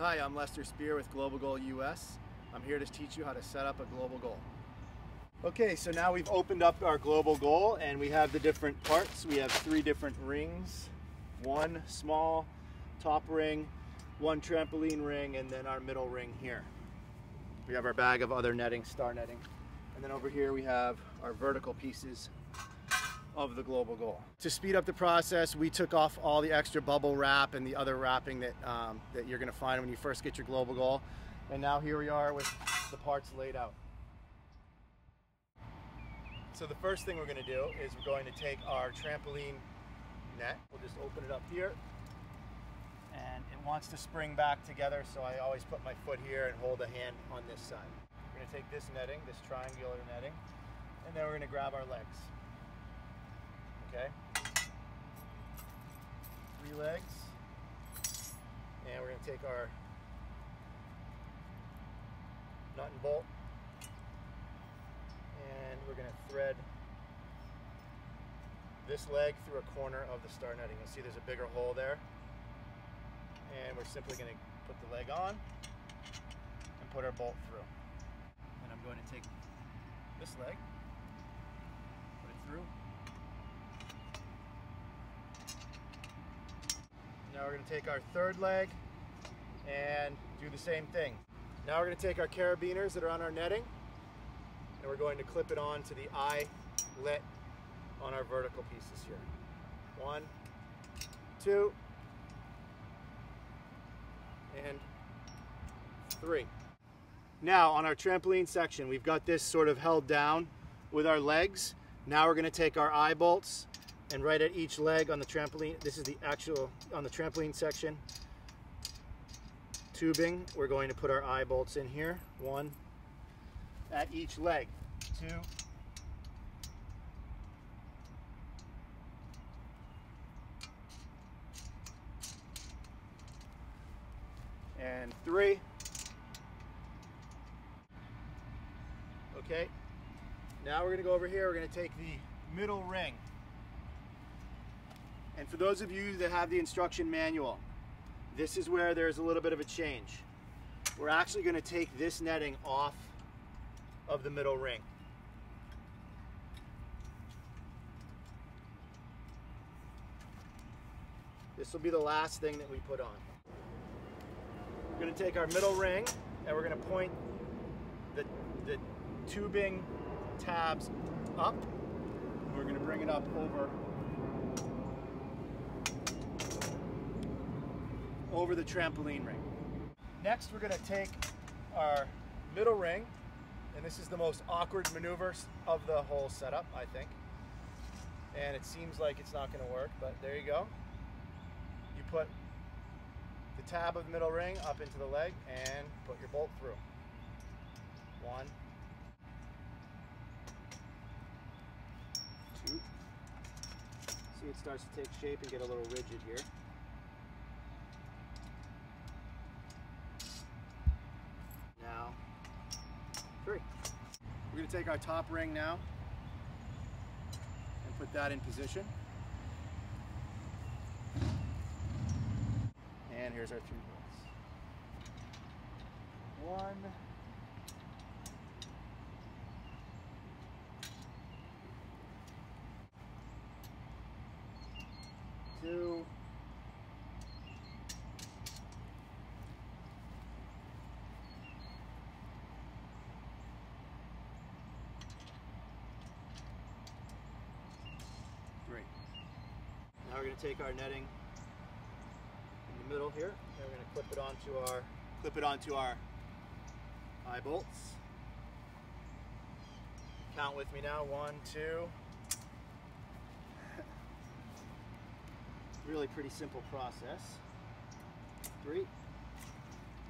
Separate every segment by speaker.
Speaker 1: Hi, I'm Lester Spear with GlobalGoal US. I'm here to teach you how to set up a global goal. Okay, so now we've opened up our global goal and we have the different parts. We have 3 different rings, one small top ring, one trampoline ring, and then our middle ring here. We have our bag of other netting, star netting. And then over here we have our vertical pieces of the global goal. To speed up the process, we took off all the extra bubble wrap and the other wrapping that, that you're gonna find when you first get your global goal. And now here we are with the parts laid out. So the first thing we're gonna do is we're going to take our trampoline net. We'll just open it up here. And it wants to spring back together, so I always put my foot here and hold a hand on this side. We're gonna take this netting, this triangular netting, and then we're gonna grab our legs. Okay, 3 legs, and we're going to take our nut and bolt, and we're going to thread this leg through a corner of the star netting. You'll see there's a bigger hole there, and we're simply going to put the leg on and put our bolt through. And I'm going to take this leg, put it through. Now we're going to take our 3rd leg and do the same thing. Now we're going to take our carabiners that are on our netting and we're going to clip it on to the eyelet on our vertical pieces here. 1, 2, and 3. Now on our trampoline section, we've got this sort of held down with our legs. Now we're going to take our eye bolts, and right at each leg on the trampoline, this is the actual, on the trampoline section, tubing, we're going to put our eye bolts in here. 1 at each leg. 2. And 3. Okay. Now we're going to go over here, we're going to take the middle ring. And for those of you that have the instruction manual, this is where there's a little bit of a change. We're actually going to take this netting off of the middle ring. This will be the last thing that we put on. We're going to take our middle ring and we're going to point the tubing tabs up. We're going to bring it up over the trampoline ring. Next, we're going to take our middle ring, and this is the most awkward maneuver of the whole setup, I think. And it seems like it's not going to work, but there you go. You put the tab of the middle ring up into the leg and put your bolt through. 1, 2. See, it starts to take shape and get a little rigid here. Now, 3. We're going to take our top ring now and put that in position. And here's our 3 bolts. 1, 2, 3. Now we're going to take our netting in the middle here, and we're going to clip it onto our eye bolts. Count with me now. 1, 2. Really pretty simple process. 3.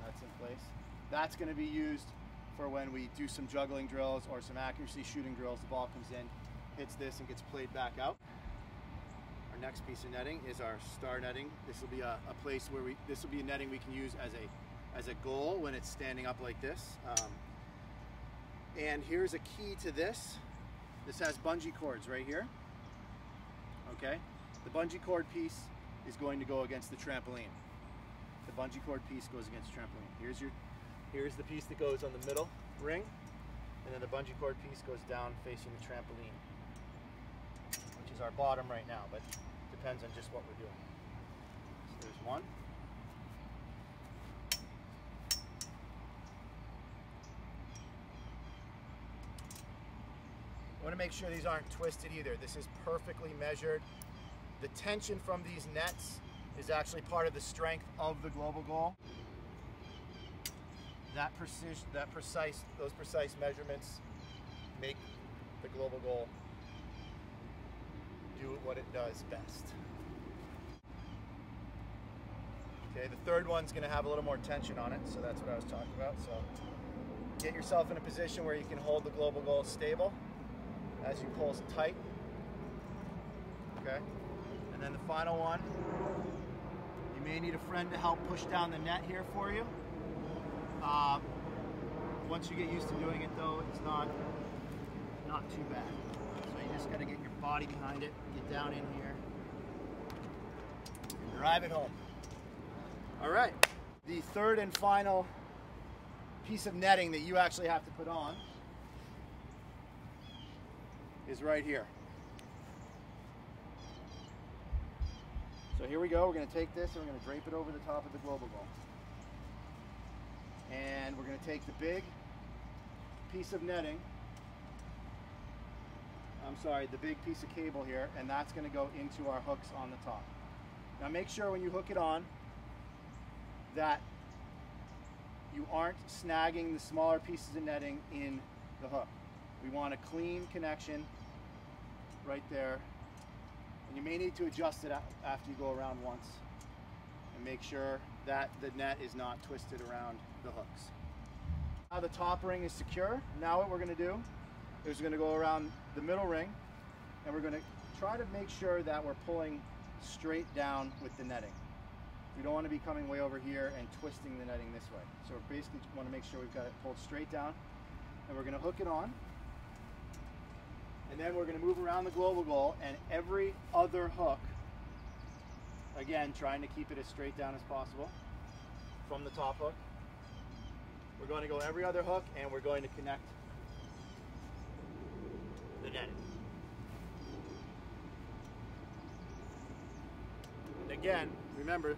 Speaker 1: That's in place. That's going to be used for when we do some juggling drills or some accuracy shooting drills. The ball comes in, hits this, and gets played back out. Our next piece of netting is our star netting. This will be a place where this will be a netting we can use as a goal when it's standing up like this. And here's a key to this. This has bungee cords right here. Okay, the bungee cord piece is going to go against the trampoline. the bungee cord piece goes against trampoline. Here's the piece that goes on the middle ring, and then the bungee cord piece goes down facing the trampoline, which is our bottom right now, but depends on just what we're doing. So there's one. I want to make sure these aren't twisted either. This is perfectly measured. The tension from these nets is actually part of the strength of the GlobalGoal. Those precise measurements make the GlobalGoal do what it does best. Okay, the third one's going to have a little more tension on it, so that's what I was talking about. So get yourself in a position where you can hold the GlobalGoal stable as you pull tight. Okay, and then the final one, you may need a friend to help push down the net here for you. Once you get used to doing it though, it's not too bad. So you just got to get your body behind it, get down in here, and drive it home. All right, the third and final piece of netting that you actually have to put on is right here. So here we go. We're going to take this and we're going to drape it over the top of the GlobalGoal. And we're going to take the big piece of netting, the big piece of cable here, and that's going to go into our hooks on the top. Now make sure when you hook it on that you aren't snagging the smaller pieces of netting in the hook. We want a clean connection right there. And you may need to adjust it after you go around once and make sure that the net is not twisted around the hooks. Now the top ring is secure. Now what we're going to do is we're going to go around the middle ring and we're going to try to make sure that we're pulling straight down with the netting. We don't want to be coming way over here and twisting the netting this way. So we basically want to make sure we've got it pulled straight down, and we're going to hook it on. And then we're going to move around the GlobalGoal, and every other hook, again trying to keep it as straight down as possible from the top hook. We're going to go every other hook and we're going to connect the netting. And again, remember,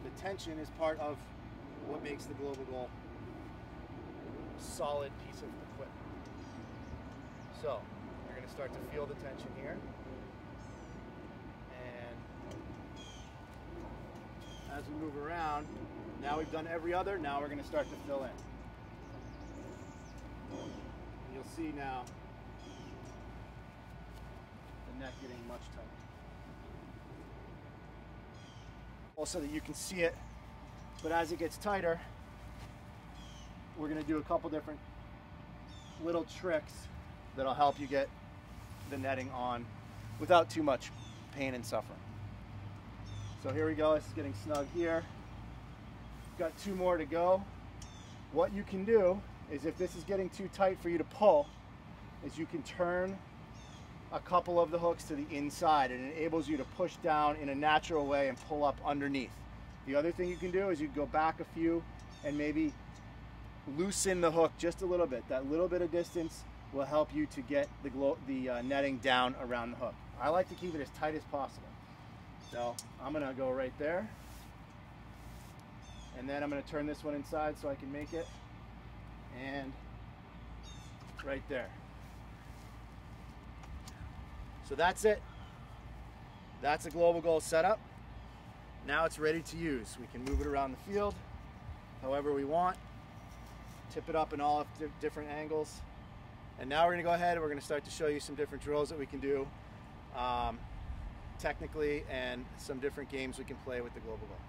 Speaker 1: the tension is part of what makes the GlobalGoal a solid piece of equipment. So you're going to start to feel the tension here, and as we move around, now we've done every other, now we're going to start to fill in. And you'll see now the net getting much tighter. Also that you can see it, but as it gets tighter, we're going to do a couple different little tricks that'll help you get the netting on without too much pain and suffering. So here we go, this is getting snug here. Got two more to go. What you can do is, if this is getting too tight for you to pull, is you can turn a couple of the hooks to the inside. It enables you to push down in a natural way and pull up underneath. The other thing you can do is you go back a few and maybe loosen the hook just a little bit. That little bit of distance will help you to get the netting down around the hook. I like to keep it as tight as possible. So I'm gonna go right there. And then I'm gonna turn this one inside so I can make it. And right there. So that's it. That's a GlobalGoal setup. Now it's ready to use. We can move it around the field however we want. Tip it up in all different angles. And now we're going to go ahead and we're going to start to show you some different drills that we can do technically, and some different games we can play with the GlobalGoal.